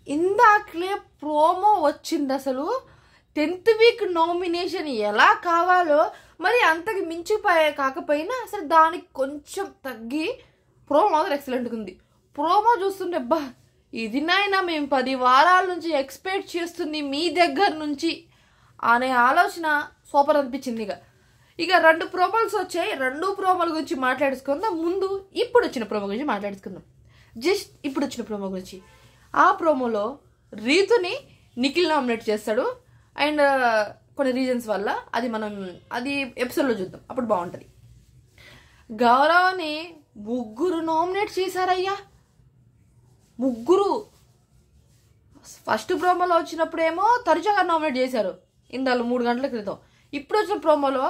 ఇందాకలే promo వచ్చింది. అసలు 10th week nomination ఎలా కావాలో మరి అంతకు మించిపోయే కాకపోయినా అసలు దానికి కొంచెం తగ్గి ప్రోమో మాత్రం ఎక్సలెంట్గా ఉంది. ప్రోమో చూస్తుంటే బా ఇది నాయనా మేము 10 వారాల నుంచి ఎక్స్పెక్ట్ చేస్తుంది మీ దగ్గర నుంచి అనే ఆలోచన సూపర్ అనిపించింది. ఇక 2 ప్రోమోలు వచ్చాయి. 2 ప్రోమోల గురించి మాట్లాడుకుందాం. ముందు ఇప్పుడు వచ్చిన ప్రోమో గురించి మాట్లాడుకుందాం. జస్ట్ ఇప్పుడు వచ్చిన ప్రోమో గురించి. ఆ ప్రోమోలో రీతుని నిఖిల్ నామినేట్ చేస్తాడు. అండ్ కొన్ని రీజన్స్ వల్ల అది ఎపిసోడ్లో చూద్దాం, అప్పుడు బాగుంటుంది. గౌరవ్ని 3 నామినేట్ చేశారయ్యా. 3. ఫస్ట్ ప్రోమోలో వచ్చినప్పుడేమో తనుజ గారు నామినేట్ చేశారు ఇందాలు 3 గంటల క్రితం. ఇప్పుడు వచ్చిన ప్రోమోలో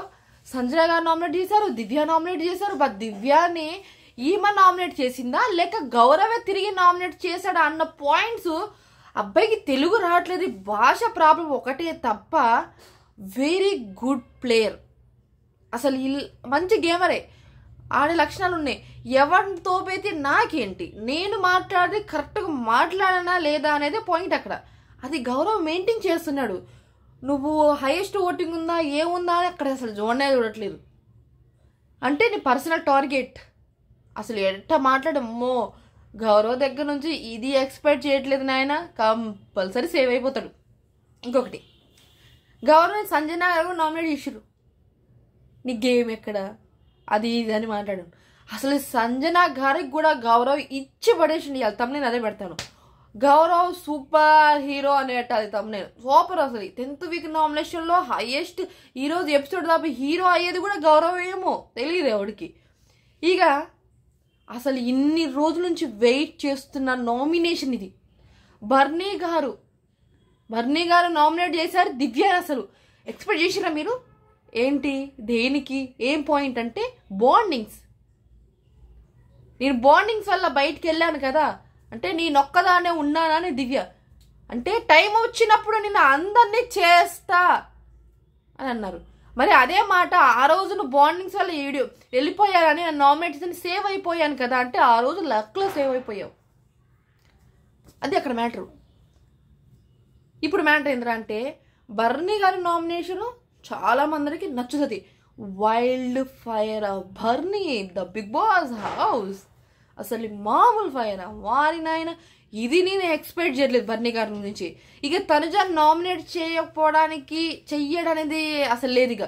సంజయ్ గారు నామినేట్ చేశారు, దివ్య నామినేట్ చేశారు. బట్ దివ్యాని ఈమె నామినేట్ చేసిందా లేక గౌరవే తిరిగి నామినేట్ చేశాడా అన్న పాయింట్స్. అబ్బాయికి తెలుగు రావట్లేదు, భాష ప్రాబ్లం ఒకటే తప్ప వెరీ గుడ్ ప్లేయర్. అసలు మంచి గేమరే, ఆడే లక్షణాలు ఉన్నాయి. ఎవరిని తోపైతే నాకేంటి, నేను మాట్లాడి కరెక్ట్గా మాట్లాడనా లేదా అనేది పాయింట్ అక్కడ. అది గౌరవ్ మెయింటైన్ చేస్తున్నాడు. నువ్వు హైయెస్ట్ ఓటింగ్ ఉందా ఏముందా అని అక్కడ అసలు చూడట్లేదు. అంటే నీ పర్సనల్ టార్గెట్ అసలు ఎట్ట మాట్లాడమ్మో. గౌరవ్ దగ్గర నుంచి ఇది ఎక్స్పెక్ట్ చేయట్లేదు నాయన, కంపల్సరీ సేవ్ అయిపోతాడు. ఇంకొకటి, గౌరవ్ సంజన గారు నామినేట్ చేసిర్రు. నీ గేమ్ ఎక్కడ అది ఇది అని మాట్లాడాను. అసలు సంజన గారికి కూడా గౌరవ్ ఇచ్చి పడేసింది. అది తమ్మునేను అదే పెడతాను. గౌరవ్ సూపర్ హీరో అనేట అది తమ్మునేను సూపర్. అసలు 10th వీక్ నామినేషన్లో హైయెస్ట్ ఈరోజు ఎపిసోడ్ దాకా హీరో అయ్యేది కూడా గౌరవ్ ఏమో తెలియదు ఎవరికి. ఇక అసలు ఇన్ని రోజుల నుంచి వెయిట్ చేస్తున్న నామినేషన్ ఇది. బర్నీ గారు నామినేట్ చేశారు దివ్యాని. అసలు ఎక్స్పెక్ట్ చేసిరా మీరు? ఏంటి దేనికి ఏం పాయింట్ అంటే బాండింగ్స్. నేను బాండింగ్స్ వల్ల బయటికి వెళ్ళాను కదా, అంటే నేనొక్కదానే ఉన్నానని దివ్య అంటే టైం వచ్చినప్పుడు నేను అందరినీ చేస్తా అని అన్నారు. మరి అదే మాట ఆ రోజు బాండింగ్స్ వల్ల వెళ్ళిపోయారని నేను నామినేట్ చేసి సేవ్ అయిపోయాను కదా అంటే ఆ రోజు లక్లో సేవ్ అయిపోయావు. అది అక్కడ మ్యాటరు. ఇప్పుడు మ్యాటర్ ఏంటంటే అంటే బర్నీ గారి నామినేషను చాలా మందికి నచ్చుతుంది. Wild fire of Barney, the Bigg Boss house. అసలు మామూలు ఫైర్ వారి నాయన. ఇది నేను ఎక్స్పెక్ట్ చేయట్లేదు బర్నీ గారి నుంచి. ఇక తనుజ నామినేట్ చెయ్యడనేది అసలు లేదు. ఇక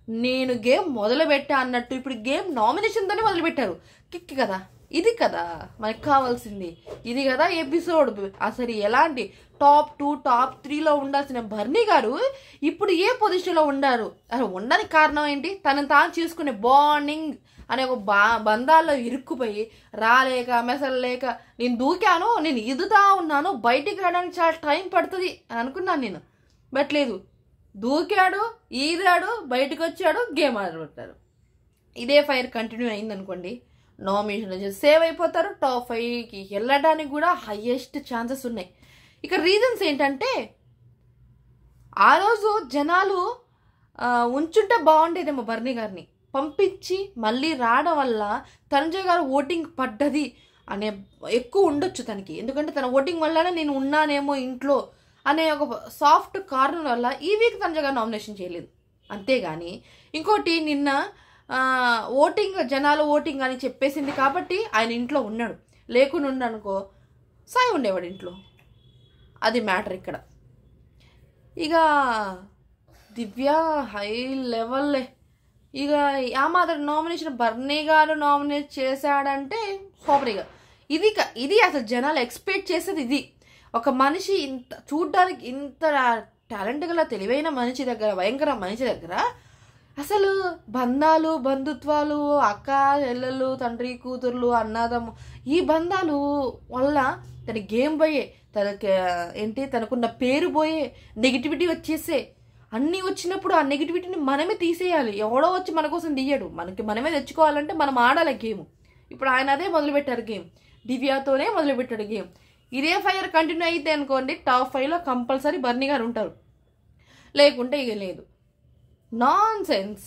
నేను గేమ్ మొదలుపెట్టా అన్నట్టు ఇప్పుడు గేమ్ నామినేషన్తోనే మొదలుపెట్టారు. కిక్ కదా ఇది కదా మనకు కావాల్సింది, ఇది కదా ఎపిసోడ్. అసలు ఎలాంటి టాప్ 2 టాప్ 3లో ఉండాల్సిన బర్నీ గారు ఇప్పుడు ఏ పొజిషన్లో ఉండారు? అసలు ఉండడానికి కారణం ఏంటి? తనను తాను చేసుకునే బాండింగ్ అనే ఒక బంధాల్లో ఇరుక్కుపోయి రాలేక మెసలేక నేను దూకాను, నేను ఈదుతా ఉన్నాను, బయటికి రావడానికి చాలా టైం పడుతుంది అని అనుకున్నాను నేను. బట్ లేదు, దూకాడు, ఈదాడు, బయటకు వచ్చాడు, గేమ్ ఆడబట్టారు. ఇదే ఫైర్ కంటిన్యూ అయింది అనుకోండి, నామినేషన్ సేవ్ అయిపోతారు. టాప్ 5కి వెళ్ళడానికి కూడా హైయెస్ట్ ఛాన్సెస్ ఉన్నాయి. ఇక రీజన్స్ ఏంటంటే ఆ రోజు జనాలు ఉంచుంటే బాగుండేదేమో బర్నీ గారిని పంపించి మళ్ళీ రావడం వల్ల తనుజ గారు ఓటింగ్ పడ్డది అనే ఎక్కువ ఉండొచ్చు తనకి. ఎందుకంటే తన ఓటింగ్ వల్లనే నేను ఉన్నానేమో ఇంట్లో అనే ఒక సాఫ్ట్ కారణం వల్ల ఈ వీక్ తనుజ గారు నామినేషన్ చేయలేదు. అంతేగాని ఇంకోటి నిన్న జనాలు ఓటింగ్ అని చెప్పేసింది కాబట్టి ఆయన ఇంట్లో ఉన్నాడు. లేకుండా ఉండనుకో సాయి ఉండేవాడు ఇంట్లో. అది మ్యాటర్ ఇక్కడ. ఇక దివ్య హై లెవెల్లే. ఇక ఆ మాత్రం నామినేషన్ బర్నీ గారు నామినేట్ చేశాడంటే సూపర్. ఇక ఇది అసలు జనాలు ఎక్స్పెక్ట్ చేసేది ఇది. ఒక మనిషి ఇంత చూడ్డానికి ఇంత టాలెంట్ గల తెలివైన మనిషి దగ్గర, భయంకర మనిషి దగ్గర అసలు బంధాలు, బంధుత్వాలు, అక్క చెల్లెళ్ళు, తండ్రి కూతుర్లు, అన్నదమ్ము, ఈ బంధాలు వల్ల తన గేమ్ పోయే, తనకున్న పేరు పోయే, నెగిటివిటీ వచ్చేసే. అన్నీ వచ్చినప్పుడు ఆ నెగిటివిటీని మనమే తీసేయాలి. ఎవడో వచ్చి మన కోసం తీయడు, మనమే తెచ్చుకోవాలంటే మనం ఆడాలి గేమ్. ఇప్పుడు ఆయన అదే మొదలుపెట్టారు గేమ్, దివ్యతోనే మొదలుపెట్టాడు గేమ్. ఇదే ఫైర్ కంటిన్యూ అయితే అనుకోండి టాప్ 5లో కంపల్సరీ బర్నీ గారు ఉంటారు, లేకుంటే ఇక లేదు. నాన్ సెన్స్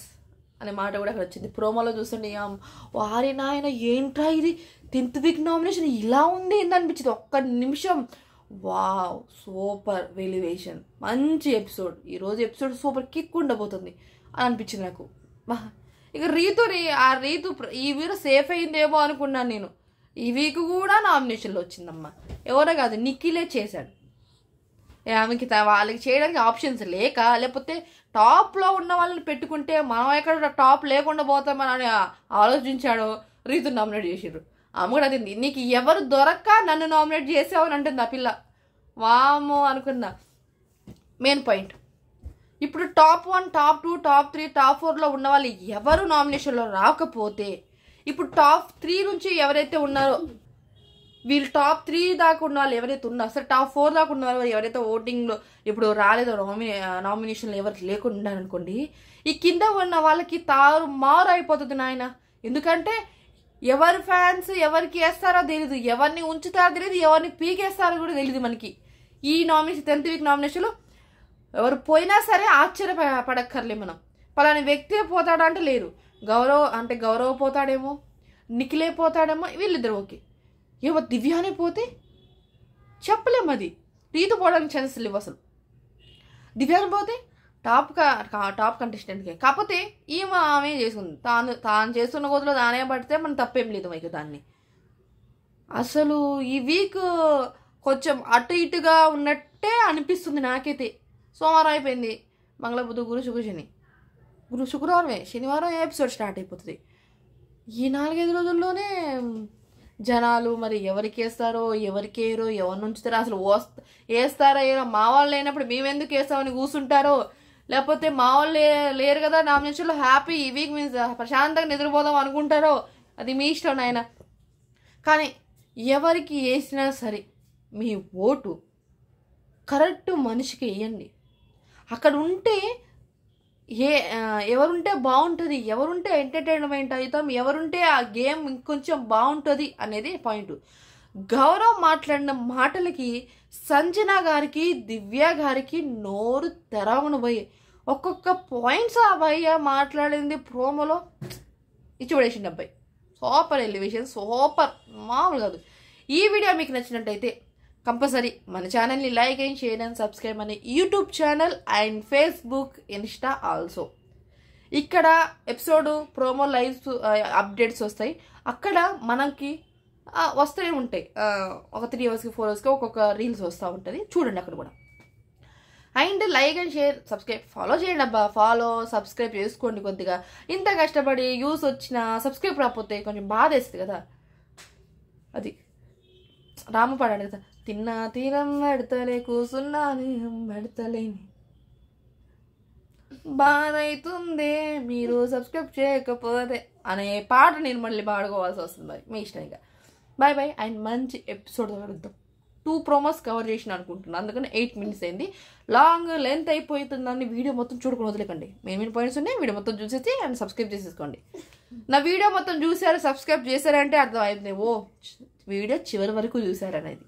అనే మాట కూడా అక్కడ వచ్చింది. ప్రోమోలో చూస్తుండే వారి నాయన ఏంట్రా ఇది 10th వీక్ నామినేషన్ ఇలా ఉంది ఏందనిపించింది. ఒక్క నిమిషం వావ్, సూపర్ వెలివేషన్, మంచి ఎపిసోడ్, ఈరోజు ఎపిసోడ్ సూపర్ కిక్ ఉండబోతుంది అని అనిపించింది నాకు. ఇక రీతు ఈ వీరు సేఫ్ అయిందేమో అనుకున్నాను నేను. ఈ వీక్ కూడా నామినేషన్లో వచ్చిందమ్మా. ఎవరో కాదు, నిఖిలే చేశాడు. ఆమెకి వాళ్ళకి చేయడానికి ఆప్షన్స్ లేకపోతే టాప్లో ఉన్న వాళ్ళని పెట్టుకుంటే మనం ఎక్కడ టాప్ లేకుండా పోతామని ఆలోచించాడో రీతు నామినేట్ చేసారు. ఆమె కూడా అదింది, నీకు ఎవరు దొరక్క నన్ను నామినేట్ చేసావని అంటుంది ఆ పిల్ల. వామో అనుకున్నా. మెయిన్ పాయింట్, ఇప్పుడు టాప్ 1, టాప్ 2, టాప్ 3, టాప్ 4లో ఉన్న వాళ్ళు ఎవరు నామినేషన్లో రాకపోతే ఇప్పుడు టాప్ 3 నుంచి ఎవరైతే ఉన్నారో వీళ్ళు టాప్ 3 దాకా ఉన్న వాళ్ళు ఎవరైతే ఉన్నారో, అసలు టాప్ 4 దాకా ఉన్న వాళ్ళు ఎవరైతే ఓటింగ్లో ఇప్పుడు రాలేదో నామినేషన్లో ఎవరు లేకుండా అనుకోండి, ఈ కింద ఉన్న వాళ్ళకి మారు అయిపోతుంది నాయన. ఎందుకంటే ఎవరి ఫ్యాన్స్ ఎవరికి వేస్తారో తెలీదు, ఎవరిని ఉంచుతారో తెలియదు, ఎవరిని పీకేస్తారో కూడా తెలియదు మనకి. ఈ నామినేషన్ 10th వీక్ నామినేషన్లో ఎవరు పోయినా సరే ఆశ్చర్యపడక్కర్లే మనం. పలాని వ్యక్తి పోతాడా అంటే లేరు, గౌరవ్ పోతాడేమో, నిఖిలే పోతాడేమో, వీళ్ళిద్దరు ఓకే. ఏమో దివ్యానే పోతే చెప్పలేము, అది రీతు పోవడానికి ఛాన్సెస్ లేవు అసలు. దివ్యాని పోతే టాప్ కంటెస్టెంట్కే. కాకపోతే ఆమె చేసుకుంది, తాను చేస్తున్న గోతులో తానే పడితే మనం తప్పేం లేదు మైకు దాన్ని. అసలు ఈ వీక్ కొంచెం అటు ఇటుగా ఉన్నట్టే అనిపిస్తుంది నాకైతే. సోమవారం అయిపోయింది, మంగళ బుధ గురు శుక్రవారమే, శనివారం ఎపిసోడ్ స్టార్ట్ అయిపోతుంది. ఈ 4-5 రోజుల్లోనే జనాలు మరి ఎవరికి వేస్తారో ఎవరికి వేయరో, ఎవరిని ఉంచుతారో, అసలు వేస్తారో ఏరో, మా వాళ్ళు లేనప్పుడు మేమెందుకు వేస్తామని కూర్చుంటారో, లేకపోతే మా వాళ్ళు లేరు కదా నామినేషన్లో హ్యాపీ ఈ వీక్ మీన్స్ ప్రశాంతంగా నిద్రపోదాం అనుకుంటారో, అది మీ ఇష్టం నాయన. కానీ ఎవరికి వేసినా సరే మీ ఓటు కరెక్ట్ మనిషికి వేయండి. అక్కడ ఉంటే ఎవరుంటే బాగుంటుంది, ఎవరుంటే ఎంటర్టైన్మెంట్ అవుతాం, ఎవరుంటే ఆ గేమ్ ఇంకొంచెం బాగుంటుంది అనేది పాయింట్. గౌరవ్ మాట్లాడిన మాటలకి సంజన గారికి, దివ్య గారికి నోరు తెరవను పోయి ఒక్కొక్క పాయింట్స్ ఆ భయ్య మాట్లాడింది ప్రోమోలో ఇచ్చి పడేసింది అబ్బాయి. సూపర్ ఎలివేషన్, సూపర్, మామూలు కాదు. ఈ వీడియో మీకు నచ్చినట్టయితే కంపల్సరీ మన ఛానల్ని like and share and subscribe అని YouTube channel and Facebook, Insta also. ఇక్కడ ఎపిసోడ్ ప్రోమో లైవ్స్ అప్డేట్స్ వస్తాయి, అక్కడ మనకి వస్తూనే ఉంటాయి. ఒక 3 అవర్స్కి 4 అవర్స్కి ఒక్కొక్క రీల్స్ వస్తూ ఉంటుంది, చూడండి అక్కడ కూడా. And like and share subscribe follow చేయండి అబ్బా. సబ్స్క్రైబ్ చేసుకోండి. కొద్దిగా ఇంత కష్టపడి యూస్ వచ్చినా సబ్స్క్రైబ్ రాకపోతే కొంచెం బాధ వేస్తుంది కదా. అది రాము పాడాడు కదా, తిన్నా తీరం పెడతలే కూసున్నా పెడతలేని బాధ అవుతుందే మీరు సబ్స్క్రైబ్ చేయకపోతే అనే పాట నేను మళ్ళీ పాడుకోవాల్సి వస్తుంది. మరి మీ ఇష్టం. ఇక బాయ్ బాయ్. అండ్ మంచి ఎపిసోడ్ కలుద్దాం. 2 ప్రోమోస్ కవర్ చేసిన అనుకుంటున్నాను, అందుకని 8 minutes అయింది. లాంగ్ లెంత్ అయిపోతుందని వీడియో మొత్తం చూడుకుని వదిలేకండి. మెయిన్ పాయింట్స్ ఉన్నాయి, వీడియో మొత్తం చూసేసి అండ్ సబ్స్క్రైబ్ చేసేసుకోండి. నా వీడియో మొత్తం చూసారు, సబ్స్క్రైబ్ చేశారంటే అర్థం అవుతుంది, ఓ వీడియో చివరి వరకు చూసారనేది.